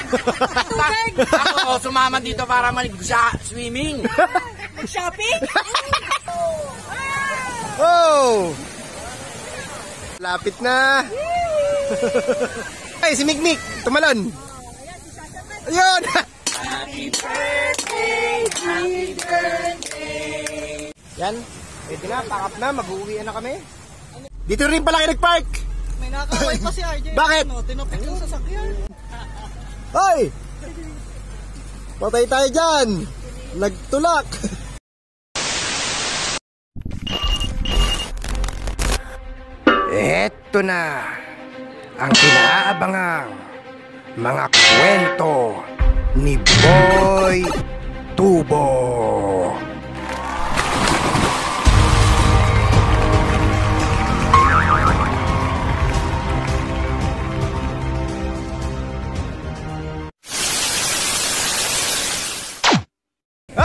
Tubig! Ako, sumama dito para mag-swimming. Mag-shopping? Oh! Lapit na. Ay, si Mikmik, tumalon. Ayun! Happy birthday, happy birthday. Yan, pwede na, pack up na, mag-uwi na kami. Dito rin pala kayo nag-park. May nakakaway pa si RJ. Bakit? Tinopik yung sasakyan. Hoy! Patay tayo dyan! Nagtulak! Eto na ang kinaabangang mga kwento ni Boy Tubo.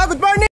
Good morning!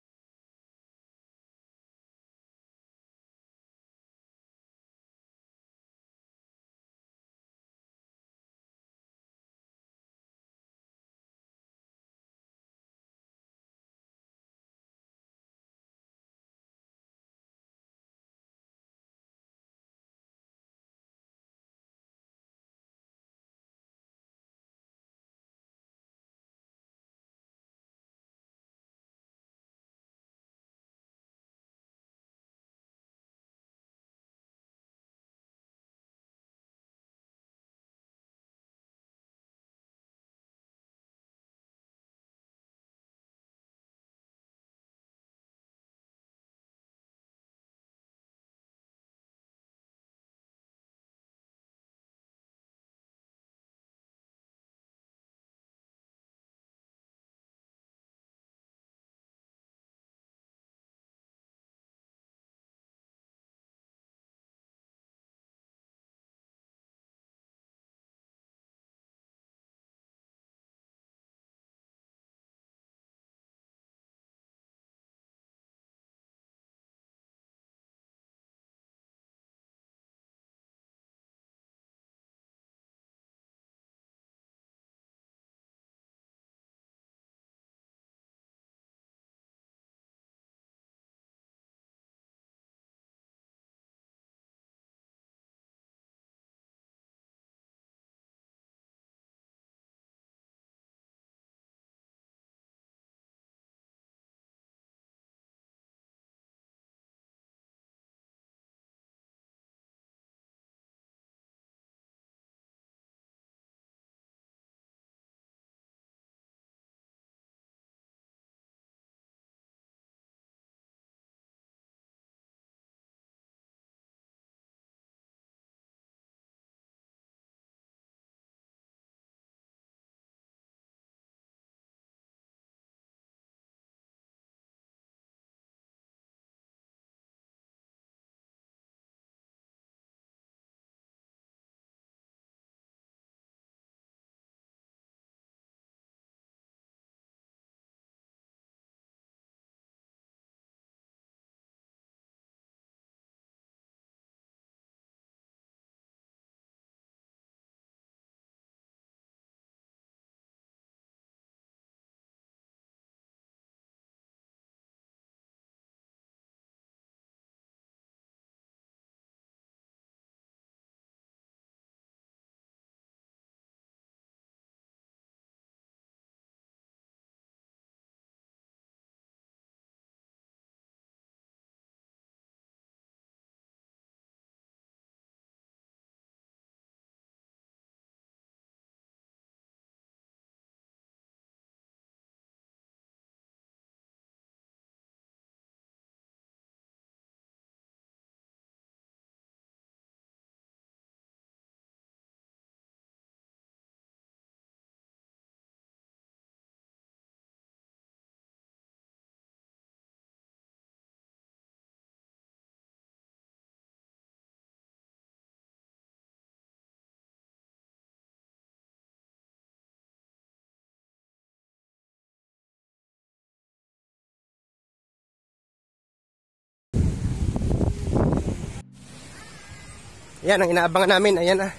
Ayan ang inaabangan namin. Ayan na.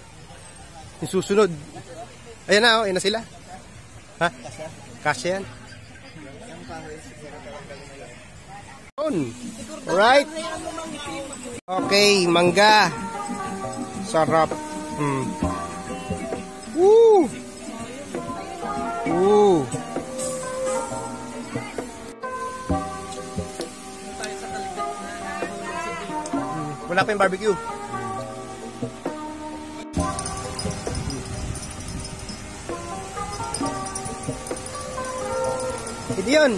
Yung susunod. Ayan na, oh, ayan na sila. Ha? Kasya yan? Alright. Okay, mangga. Sarap. Woo! Woo! Wala pa yung barbecue. Hindi yun.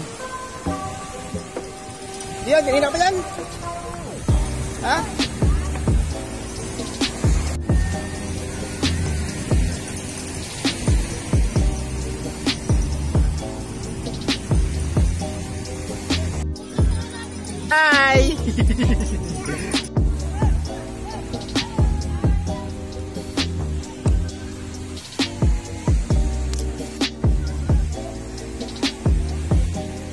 Hindi yun. Kanina pa yan. Ha? Hi!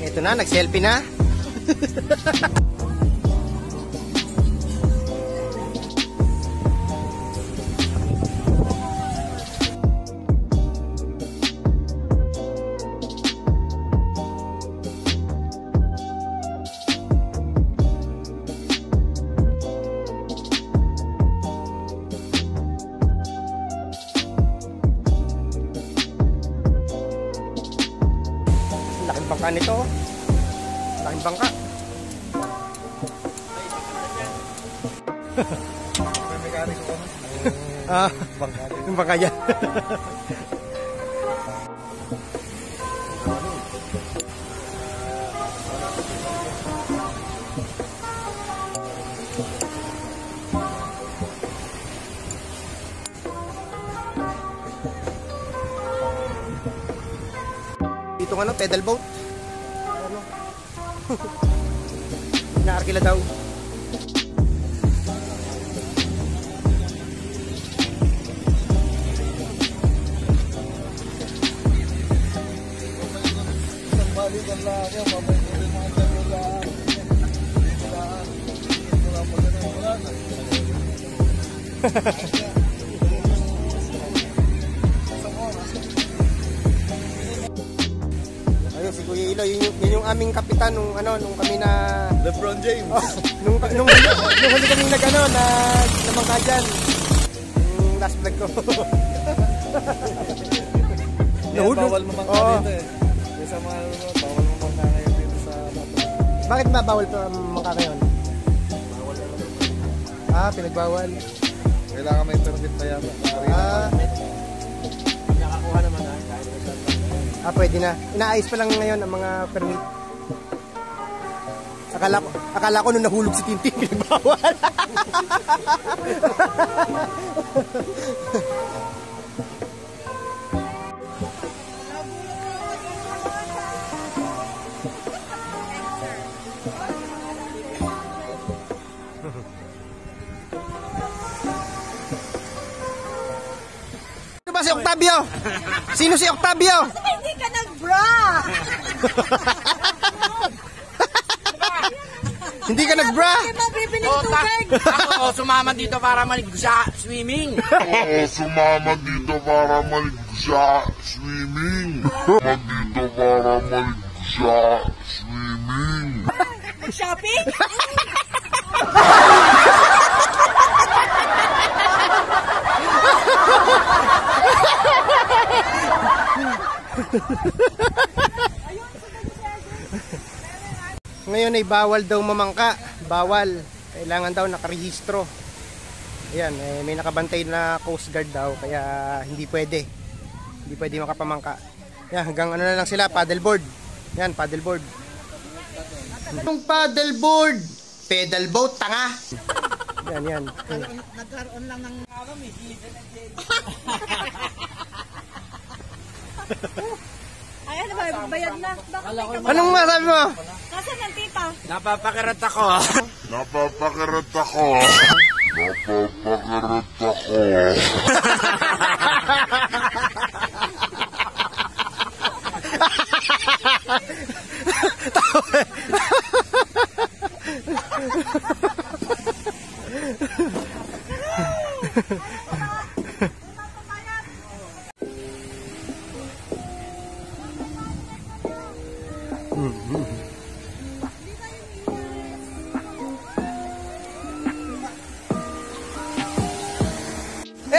Ito na, nag-selfie na. Laking bangka nito. Laking bangka. Bangka. Yung bangka yan. Dito nga no, pedal boat. Ano? Inaarkila daw. Ayun si Kuya Ilo, yun yung aming kapitan nung kami na LeBron James. nung huli kami namangka dyan. Yung last vlog ko. Bawal mamangka dito eh. Sa mga bawal mamangka ngayon dito sa bato. Bakit ba bawal pa mamangka ngayon? Bawal na lang. Pinagbawal. Kailangan may permit na yata. Nakakuha naman na. Pwede na. Inaayos pa lang ngayon ang mga permit. Akala ko nung nahulog si Tintin, pinagbawal. Ano ba si Octavio? Sino si Octavio? Hindi ka nag-bra! Hindi ka nag-bra? Hindi ba bibili ng tubig? Ako, sumama dito para maligo sa swimming. Sumama dito para maligo sa swimming. Shopping? Ngayon ay bawal daw mamangka. Bawal. Kailangan daw nakarehistro. Ayan, may nakabantay na Coast Guard daw. Kaya hindi pwede. Hindi pwede makapamangka. Yan, hanggang ano na lang sila, paddleboard. Yan, paddleboard. Yung paddleboard. Pedal boat, tanga. Yan, yan. Nagkaroon lang ng ay, ano ba? Bayad na. Anong masabi mo? Nasaan ang tita? Napapakirat ako.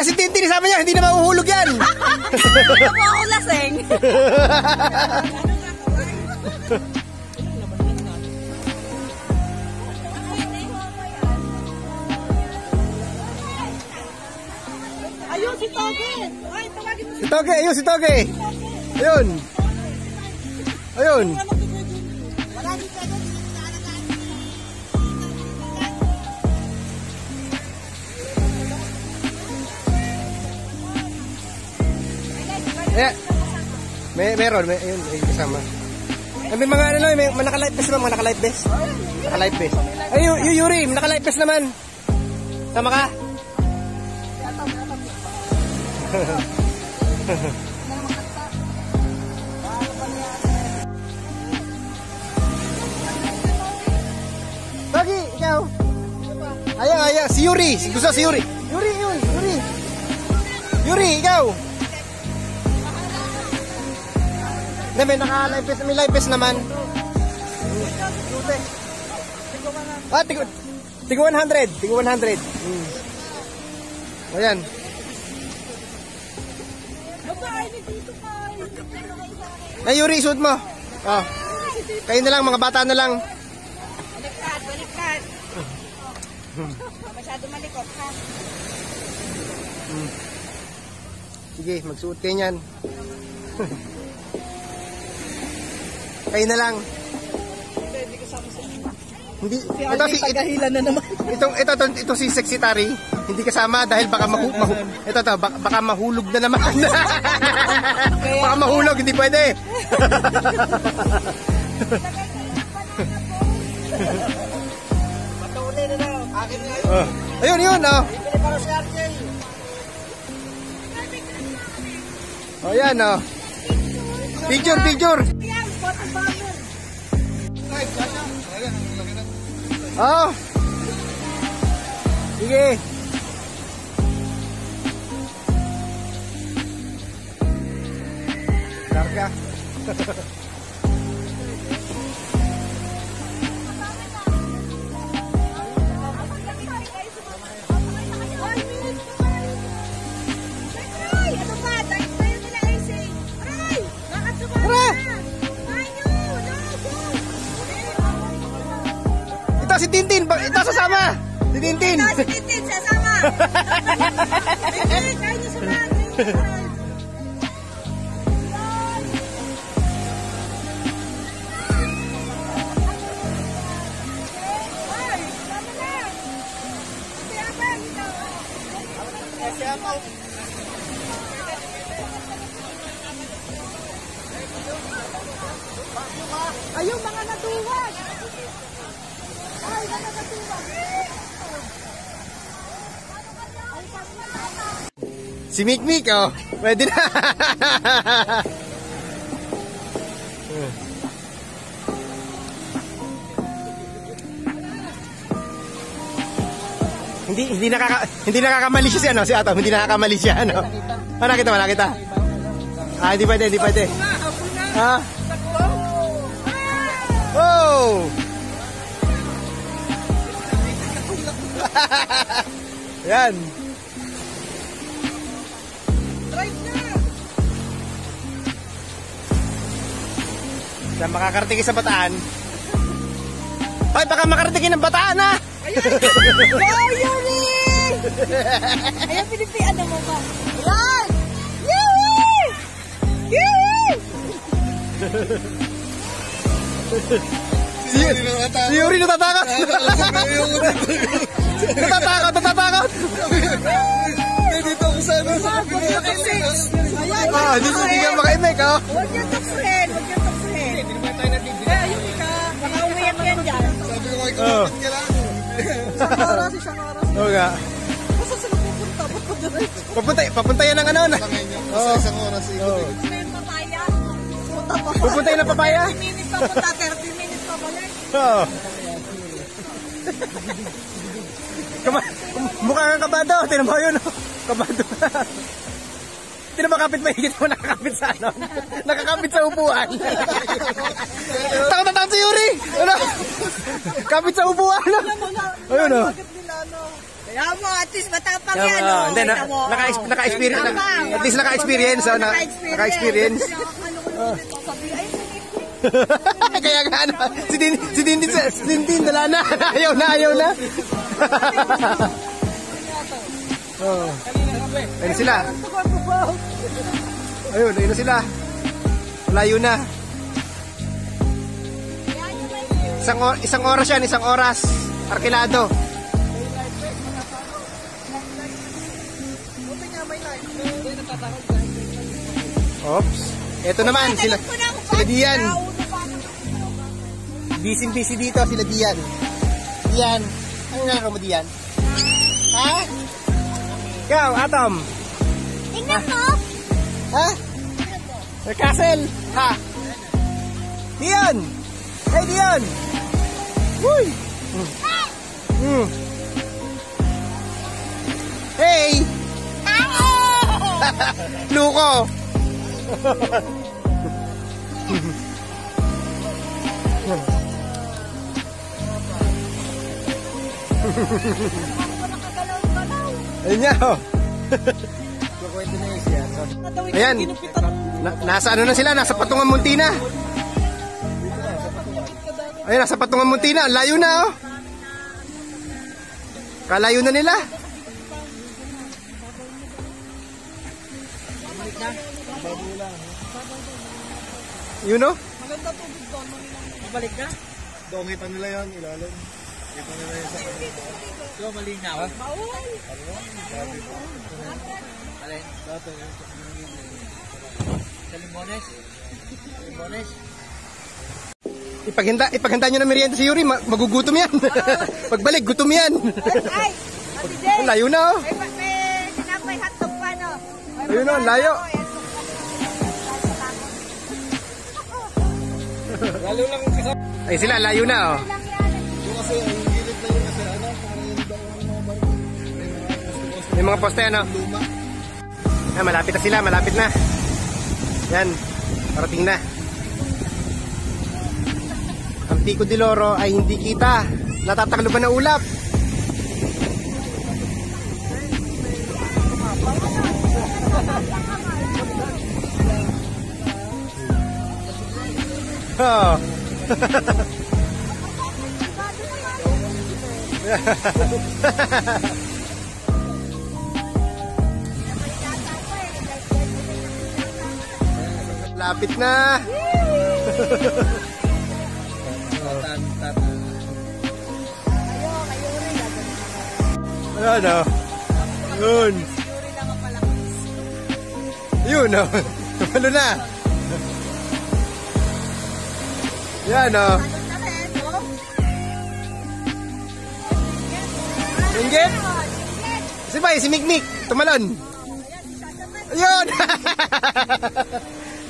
Ayan si Tintin, isama niya, hindi na mahuhulog yan. Hindi mo ako laseng. Ayun, si Toge. Ay, tawagin mo Si Toge, ayun si Toge. Ayun. Ayun. Wala din ka doon. Yeah. Meron, ayun, ayun kasama. May mga ano, may naka-life vest naman, naka-life vest. Naka-life vest. Ay, Yuri, naka-life vest naman. Sama ka? Bagi, ikaw. Ayaw, si Yuri, gusto si Yuri. Yuri, ikaw. Na may live vest naman. Ah, tigo 100. Ayan. Ay, Yuri, suot mo. Oh. Kayo na lang, mga bata na lang. Baliktad. Masyado malikot ka. Sige, magsuot kayo niyan. Kayo na lang. Hindi, ito si tagahilan na naman. Ito si Secretary, hindi kasama dahil baka baka mahulog na naman. Baka mahulog, hindi pwede. Patuloy na daw. Akin na yun. Ayun, oh. Bibili para si RJ. Oh, yan, oh. Picture. Yan, photo bomber. Oh. Sige. Larga. Ito si Tintin, ito sasama. Si Tintin. Si Tintin, sasama. Tintin, kayo niyo samahan. Ayun, mga natuwag. Ay, mga natuwag. Si Mikmik, oh. Pwede na. Hindi nakakamali siya si ano, si Atom, hindi nakakamali siya ano. Ah, nakita. Ah, hindi pwede. Ha? Oh! Yan. Drive na. Sa makakarating sa Bataan. Ay, baka makarating ng Bataan, ha? Go, Yuri! Ayan, pinipian mo ba? Ayan! Yuri! Si Yuri natatakot. Natatakot. Dito ako sa ano. Ah, dito hindi ka maka-imik, oh. Huwag niyo tuksuhin. Hindi naman tayo natigil. Ayun ka. Baka umiyak yan dyan. Sabi ko kay kumapit ka lang. Isang oras. Oo nga. Basta sila pupunta. Papunta yan ng ano na. Basta isang oras ikot-ikot. May papaya. Pupunta yan ng papaya. 30 minutes pa punta. 30 minutes pa balik. Oo. Mukha kang kabado. Tinan mo yun, oh. Kabado. Hindi na makapit mahigit mo nakakapit sa ano. Nakakapit sa upuan. Takot si Yuri. Ano? Kapit sa upuan. Ayun, oh. Bakit nila, ano? Kaya mo, at least matapang Yeah, yan. Oh. hindi, Kita mo. naka-experience. Matapang. At least naka-experience. Oh, naka-experience. Ano ko dito, sabi, ay, Kaya nga, ano, si Dindin, dala na. Ayaw na. Oh. Ayun sila. Ayun na sila. Layo na. Isang oras yan, isang oras. Arkilado. Oops. Ito naman, sila Dian. Busy dito, sila Dian. Dian. Ano nga mo, Dian? Ha? Ikaw, Atom. tingnan mo. Ha? May castle. Ha? Dian. Hey, Dian. Uy. Hey. Luko. Ayun niya, oh. Ayan. Nasa ano na sila? Nasa Patungan Munti na. Ayun, nasa Patungan Munti na. Layo na, oh. Kalayo na nila. Yun, oh. Balik na? Doon kita nila yan, ilalim. Kita nila yan sa So, malinaw. Alin? Sa Limones? Limones? Ipaghanda nyo ng merienda si Yuri, magugutom yan. Pagbalik, gutom yan. Ay, Ate Jay. Layo na, oh. May sinapay hotdog pa, no? Ayun, oh, layo. Lalo lang kung kasama. Ay sila, layo na, oh. Yung kasi, ang gilid na yun kasi, ano, parang yung daw ang mga barko. Yung mga poste, ano. Luma. Ah, malapit na sila, malapit na. Yan, parating na. Ang Pico de Loro ay hindi kita. Natatakloban na ulap. Oh. Lapit na. Ano? Yun. Yun, oh. Tumalo na. Yan, oh. Inggit? Si Bay, si Mikmik. Tumalon. Ayun.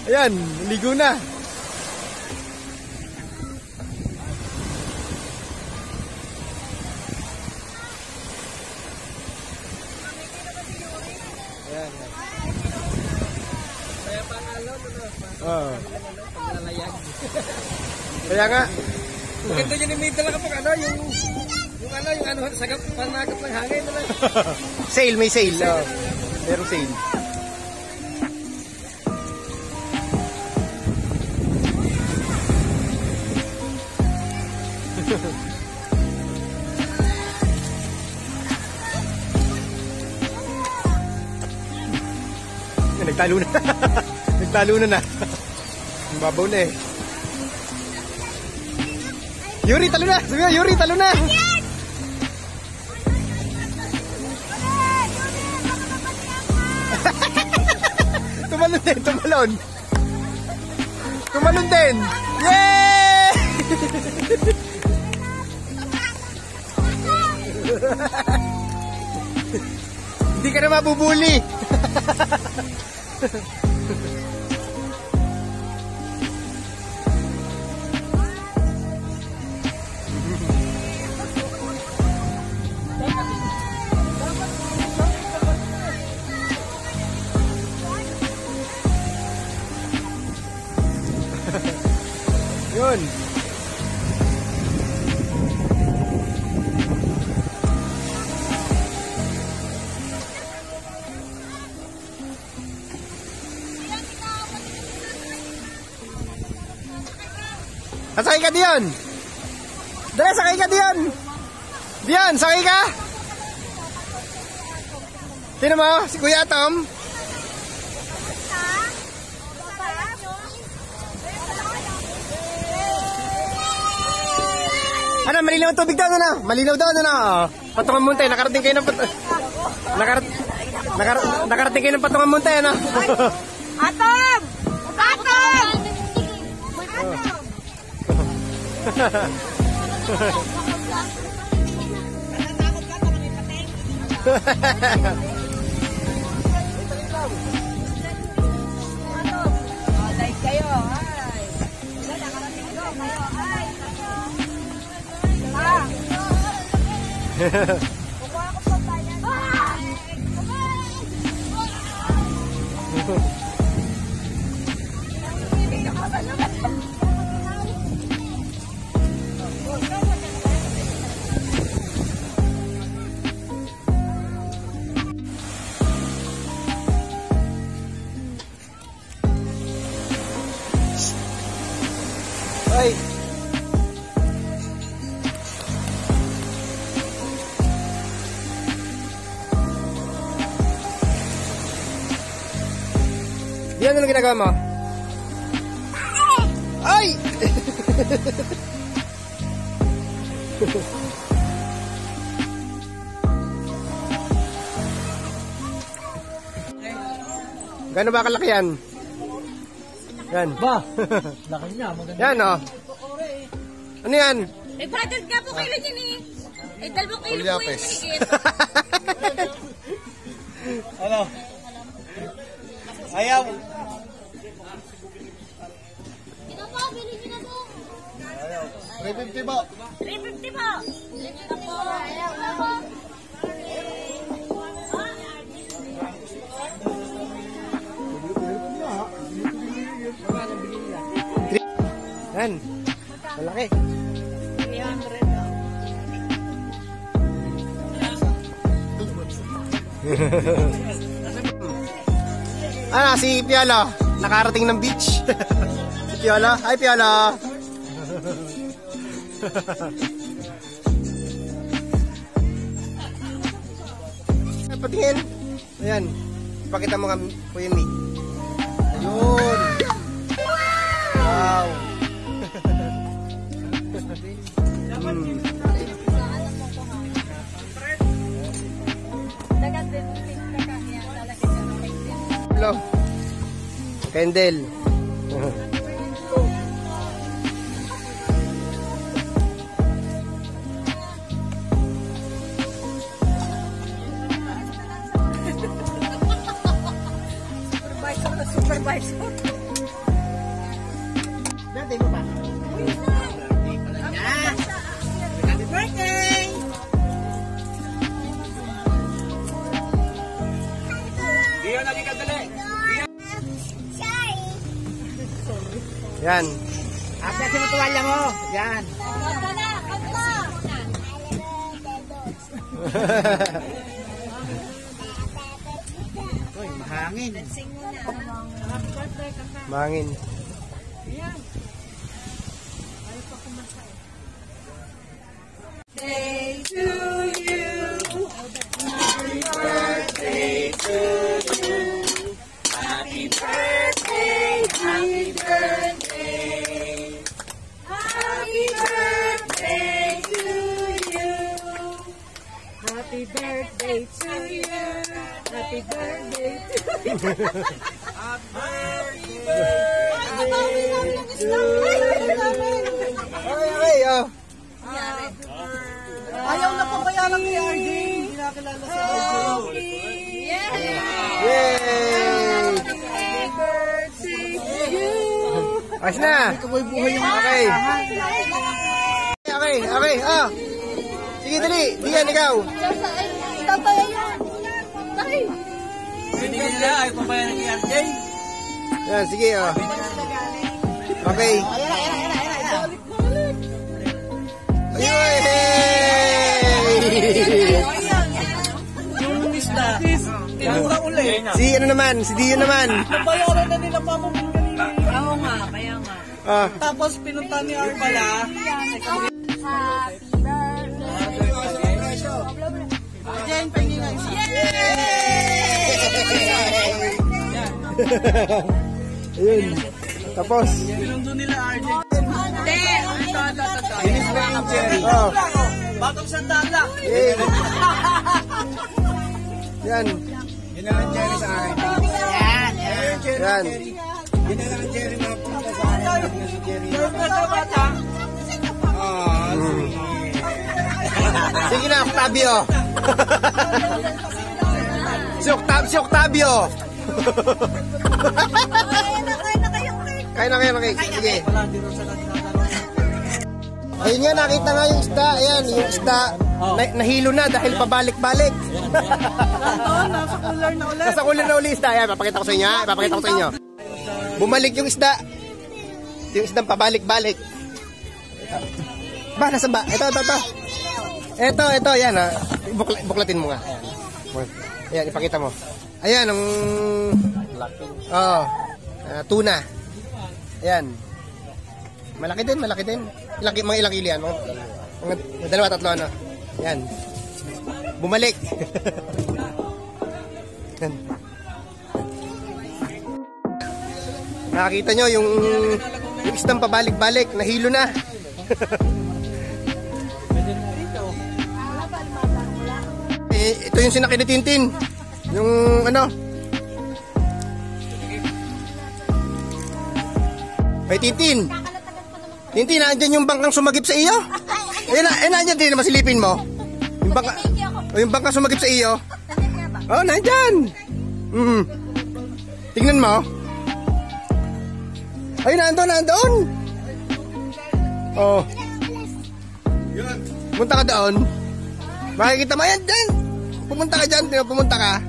Ayan, ligo na. Oh. Kaya nga. Maganda yun yung may dala kapag ano, yung ano, sagap, panagap ng hangin. Sale, may sale. Oh. Merong sale. Nagtalo na. Nagtalo na. Ang babaw na, eh. Yuri, talo na! Sabi mo, Yuri, talo na! Tumalon din, tumalon! Tumalon din! Yay! Hindi ka na mabubuli! Yun. Sakay ka, Dion. Dali, sakay ka, Dion. Dion, sakay ka. Tingnan mo, si Kuya Tom. Ano, malinaw ang tubig daw, ano? Malinaw daw, ano? Patungan Munti, nakarating kayo ng nakarating kayo ng Patungan Munti, ano? Atom! Atom! Dahil kayo, ay. Wala, nakarating ko, kayo, ay. Kukuha ko pa bayan. Ay. Diyan, ano ginagawa mo? Ay! Gano'n ba kalaki yan? Yan. Ba? Laki niya. Yan, o. Ano yan? Eh, brother nga po kayo yan eh. Eh, 2 kilo po yung higit. Ano? Ayaw. Ito po, bilhin nyo na to. 350 ba? 350 po. Bilhin nyo na po. Ayaw na po. Yan. Malaki. 300 po. Ano, si Piolo, nakarating ng beach. Si Piolo, hi Piolo. Patingin. Ayan, pakita mo kami, Kuya Nick. Ayun. Wow. Hello. Kendall. Supervisor. Dati mo ba? Happy birthday! Diyan, naging kadali. Yan. Asa si matuwalya mo. Yan. Kanta na! Kanta! Uy, mahangin. Sing mo na. Happy birthday, kanta. Mangin. Day to you. Happy birthday to you. Happy birthday, happy birthday. Happy birthday to you. Happy birthday to you. Happy birthday to you. Happy birthday. Okay, oh. Ayaw na pa kaya lang ni RJ. Hindi nakilala sa RJ. Yay! Happy birthday to you. Ayos na. Okay. Okay, okay. Ah. Sige, dali. Diyan, ikaw. Ikaw tayo yun. Tay. Hindi nila, ayaw pa ba yan ng RJ? Yan, sige, oh. Okay. Ayun! Yung lista. Tinura ulit. Si ano naman, si Dio naman. Nabayaran na nila mama mo kanina. Oo nga, kaya nga. Tapos pinunta ni Arbala. Jen, pahingan. Ayun. Tapos. Pinundo nila RJ. Inis ba ang cherry? Oh. Batong sandala. Ayun. Yan. Yun na lang cherry sa akin. Yan. Yun na lang cherry mga punta sa akin. Si cherry. Sige na, Octavio. Si Octavio. Kaya na kayo. Sige. Ayun nga, nakita nga yung isda. Ayan, yung isda. Nahilo na dahil pabalik-balik. Nasa cooler na ulit. Nasa cooler na uli isda. Ayan, papakita ko sa inyo. Bumalik yung isda. Yung isdang pabalik-balik. Ba, nasa ba? Ito, yan ha. Buklatin mo nga. Ayan, ipakita mo. Ayan, ang... tuna. Ayan. Malaki din. Mga ilang kilo yan. Mga 2-3 ano. Ayan. Bumalik. Ayan. Nakakita nyo yung isdang pabalik-balik. Nahilo na. Ito yung sinakay ni Tintin. Yung ano. Hey Tintin. Tintin, nandyan yung bangkang sumagip sa iyo? Nandyan din naman silipin mo. Yung bangkang sumagip sa iyo. Oh, nandyan. Tingnan mo. Ay, nandun. Oh. Pumunta ka doon. Makikita mo yan dyan. Pumunta ka dyan. Pumunta ka.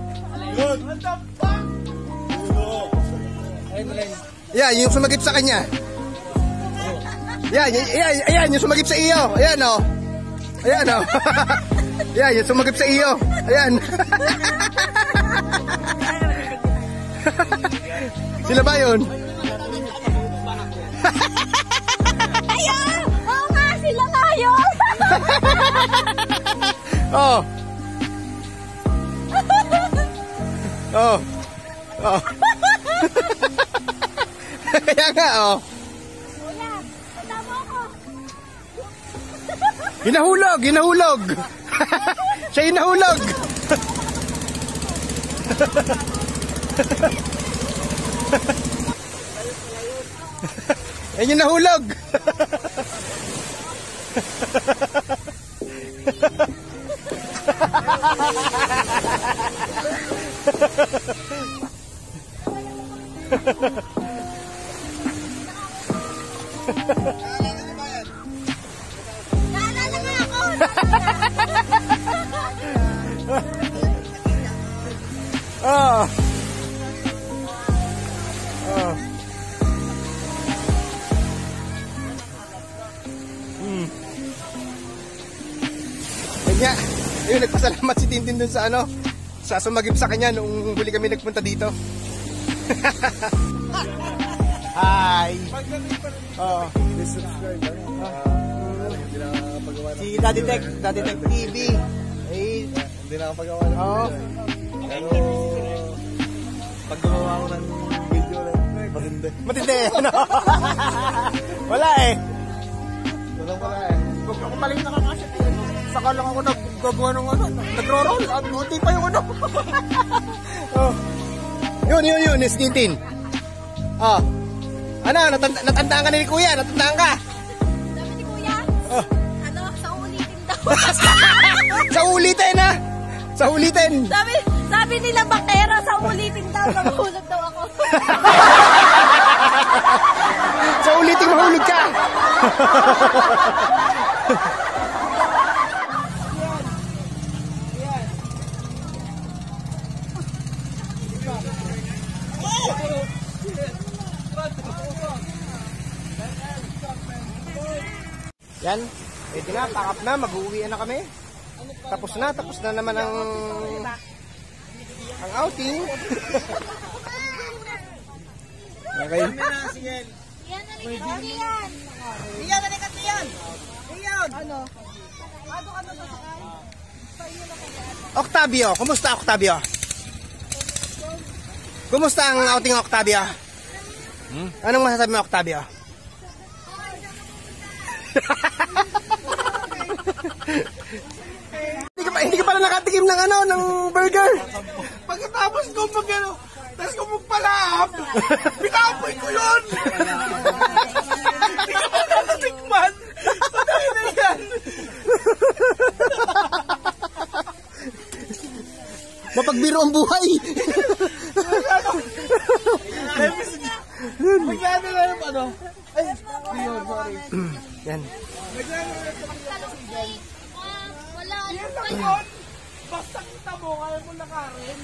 Yan, yung sumagip sa kanya. Yan, yung sumagip sa iyo. Ayan, o. Yan, yung sumagip sa iyo. Ayan. Sila ba yun? Ayun! Oo nga, sila nga yun! Oh. Kaya nga, oh. Kuya, tama ako. Hinahulog. Siya hinahulog. Ayun yung nahulog. Naalala nga ako. Oh. Kanya, ayun, nagpasalamat si Tintin dun sa ano, sa sumagip sa kanya nung huli kami nagpunta dito. Hi. Oh. Si Daddy Tech TV. Eh, Hindi nakapagawa ng oh. Pero pag gumawa ko ng video na Matindi. Ano? Wala eh. wala eh. Huwag ako paling nakakasya. Saka lang ako naggagawa ng ano. Nagro-roll. Hindi pa yung ano. Oh. Yun. Is Tintin. Oh. Ano? Natandaan ka na ni Kuya. Natandaan ka. Sabi ni Kuya, Oh. ano, sa ulitin daw. Sa ulitin ha. Sa ulitin. Sabi nila bakera, sa ulitin daw. Nahulog daw ako. Sa ulitin mahulog ka. Yan, pwede na, pack up na, mag-uwi na kami. Tapos na naman ang outing. Okay. Yan na Iyan, nalikat iyan. Iyan. Ano? Ano to sa kain? Octavio, kumusta Octavio? Kumusta ang outing Octavio? Anong masasabi mo Octavio? Hindi ka pala nakatikim ng ng burger. Pagkatapos ko tapos ko magpalahap, pinapoy ko yun! Hindi ka pa nakatikman! Patay na yan! Mapagbiro ang buhay. Magkano na yung ano? Ay, yun, sorry. Yan. Basta kita mo, kaya mo nakarin.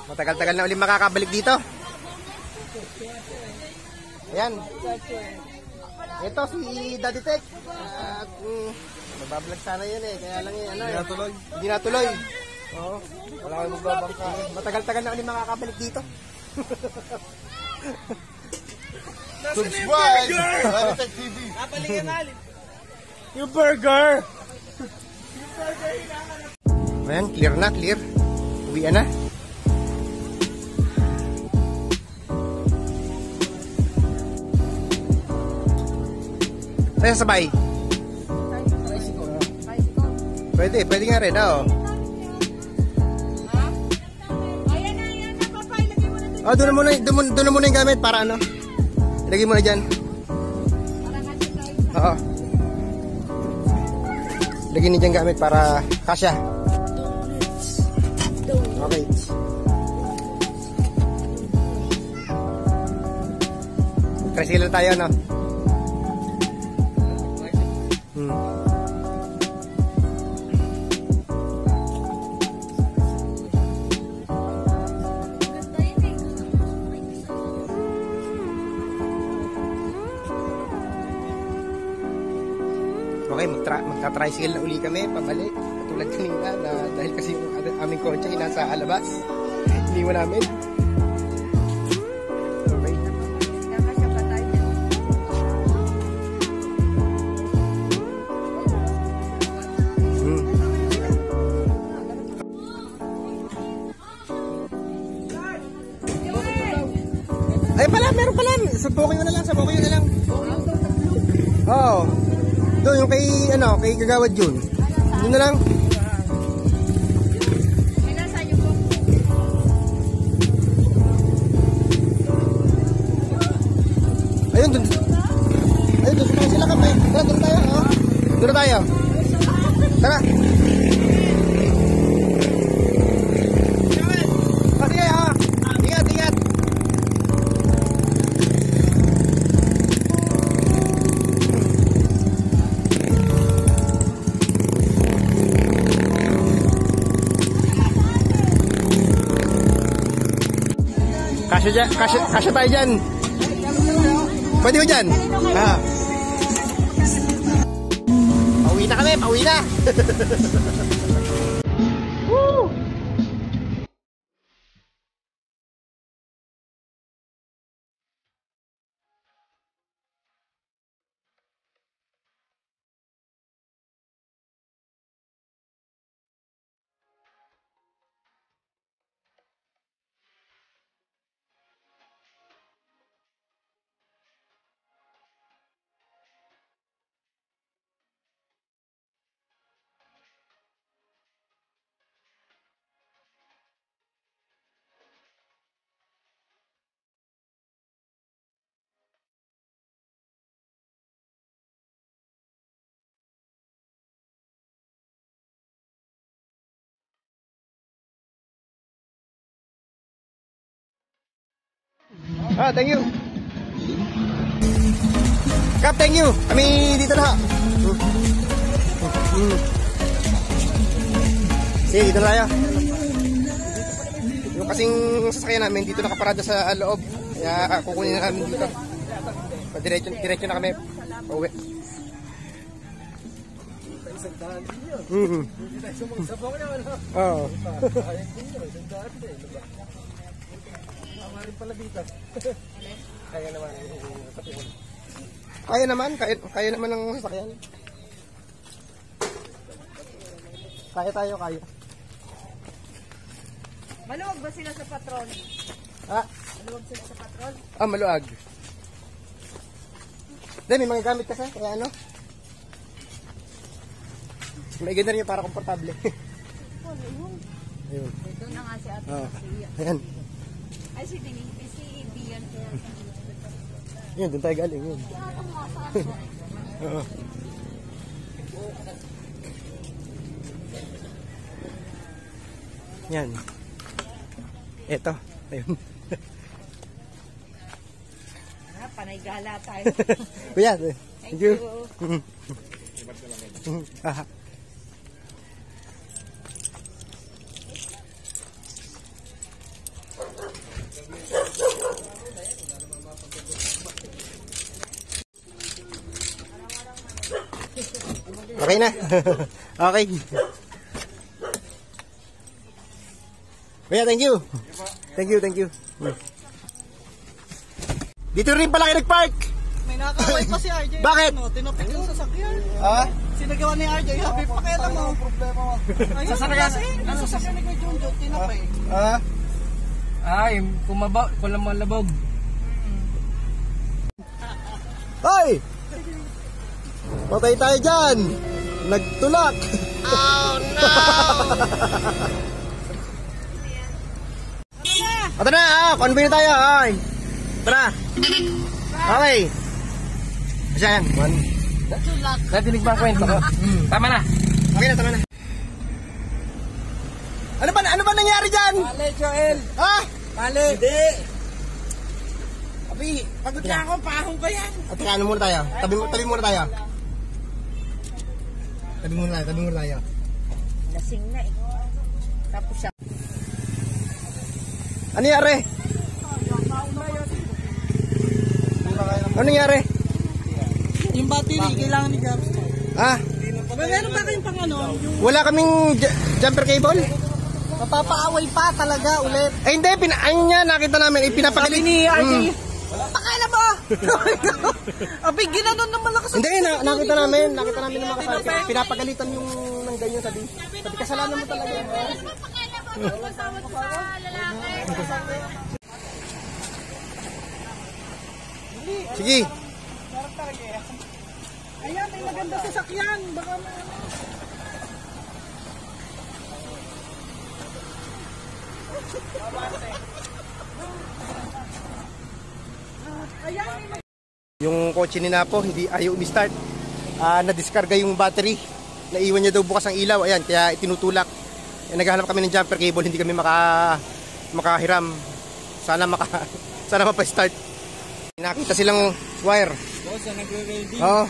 Matagal-tagal na ulit makakabalik dito. Ayan. Ito si Daddy Tech. Magbablog sana yun kaya lang hindi natuloy. Oo. Wala kayo magbabangka. Matagal-tagal na ulit makakabalik dito. Subscribe! Daddy Tech TV. Kapalikan nalit. Yung burger! Ayan, clear na, clear. Uwian na. Tayo sabay. Pwede nga rin, oo. Ayan na, papay. Lagay mo na ito. Oh, doon na muna yung gamit para ilagay mo na dyan. Oo. Lagay niyo dyan gamit para kasya. Okay. Tricycle tayo, no? Okay, magta-tricycle na uli kami, pabalik. Katulad kanina na dahil kasi yung aming kotse ay nasa alabas. Iniwan namin. Okay. Ay pala, meron pala. Sabukin nyo na lang. Oo. Doon yung kay Kagawad Jun. Doon na lang. Ayun, doon. Sumaya sila kami. Tara, doon tayo. Doon tayo. Tara. Sige, Ingat. Kasya tayo dyan. Pwede mo dyan? Pauwi na kami, pauwi na. Woo! Thank you. Kap, thank you. Kami dito na. Sige, dito na tayo. Yung kasing sasakyan namin dito nakaparada sa loob. Kaya kukunin na namin dito. Diretso na kami. Pauwi. Oo. Pala dito. Kaya naman. Kaya naman, kaya naman ng sasakyan. Kaya tayo, kaya. Maluwag ba sila sa patrol? Ha? Maluwag sila sa patrol? Maluag. Hindi, may mga gamit kasi, kaya ano? May ganda rin para komportable. Ayun. Ito na nga si Ate Sophia. Ayan. Ay, si Bian. Yun, doon tayo galing. Yun. Oo. Yan. Eto. Ayun. Panay gala tayo. Kuya, thank you. Okay na. Okay. Kuya, thank you. Thank you. Dito rin pala kayo nag-park. May nakakaway pa si RJ. Bakit? Tinapik yung sasakyan. Ha? Sinagawa ni RJ. Happy pa kaya mo. Ayun kasi. Yung sasakyan ni Kuya Junjun. Tinapik. Ha? Ay, kulang malabog. Hoy! Patay tayo dyan! Nagtulak! Oh no! Ito na! Convoy na tayo! Ay. Tara! Okay! Asya yan? One. Natinig ba ang kwento ko? Tama na. Okay na, tama na. Ano ba nangyari dyan? Mali, Joel. Ha? Mali. Hindi. Abi, pagod na ako. Pahong ko yan. At ano muna tayo? Tabi muna tayo. Tabi muna tayo. Lasing na eh. Tapos siya. Ano nangyari? Ano nangyari? Yung battery, kailangan ni Gabs. Ha? Meron ba kayong pang ano? Yung Wala kaming jumper cable? mapapaaway pa talaga ulit. Eh hindi, ayun niya, nakita namin, pinapagalit. Sabi ni RJ, pakala mo! Abi, ginanon ng malakas. Hindi, nakita namin ng mga kasama. Pinapagalitan yung ng ganyan sabi. Sabi, kasalanan mo talaga. Sige. Ayan, may maganda sasakyan. Baka Yung kotse ni Napo, hindi ayaw umi-start. Na-discarga yung battery. Naiwan niya daw bukas ang ilaw. Ayan, kaya itinutulak. Naghahanap kami ng jumper cable, hindi kami makahiram. Sana mapa-start. Nakita silang wire. Boss, nagre-ready. Oo.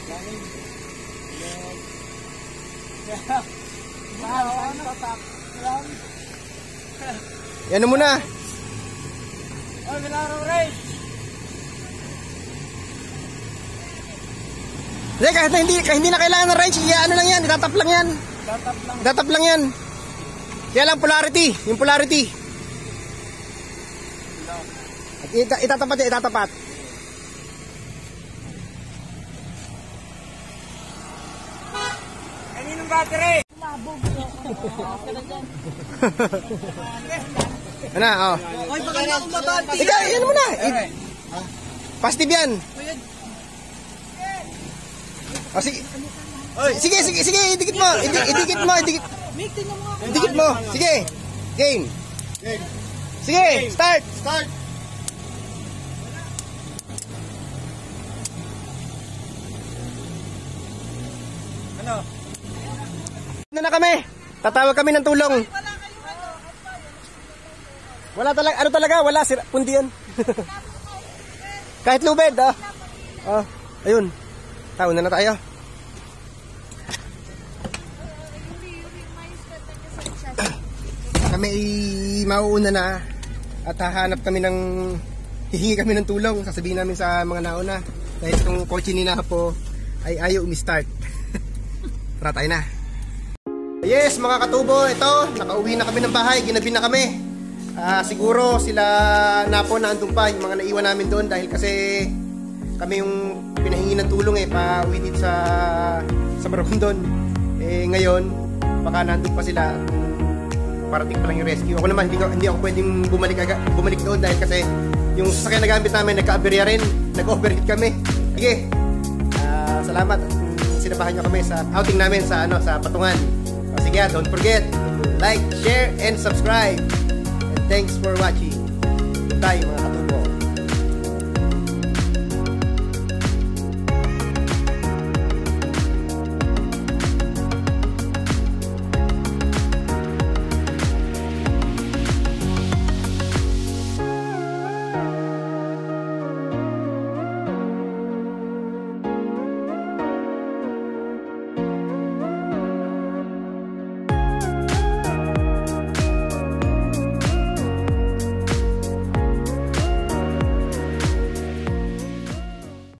Yan muna. oh, Milano Ray. Hindi, kahit hindi na kailangan ng wrench, ano lang yan, itatap lang yan. Itatap lang yan. Kaya lang polarity, yung polarity. At itatapat yan, itatapat. Kaninong battery? Ano, oh. Oy, baka na akong mabati. Ikaw, yan muna. Positive yan. Oh, sige. Sige, idikit mo. Idikit mo. Idikit mo. Sige. Game. Sige, start. Ano? Na kami. Tatawag kami ng tulong. Wala talaga, ano talaga, wala, pundi yan. Kahit lubed, ayun. Taon na tayo. Kami mauuna na at hahanap kami hihingi kami ng tulong. Sasabihin namin sa mga nauna dahil itong kotse ni Napo ay ayaw umi-start. Tara, tayo na. Yes, mga katubo, ito, nakauwi na kami ng bahay, ginabi na kami. Siguro sila Napo na andun pa, yung mga naiwan namin doon dahil kasi kami yung pinahingi ng tulong pa-uwi dito sa Maragondon. Ngayon, baka nandun pa sila. Parating pa lang yung rescue. Ako naman, hindi ako pwedeng bumalik doon dahil kasi yung sasakyan na gamit namin nagka-aberya rin. Nag-overheat kami. Sige, salamat. Sinabahan nyo kami sa outing namin sa Patungan. Sige, don't forget to like, share, and subscribe. And thanks for watching. Tayo mga katutunan.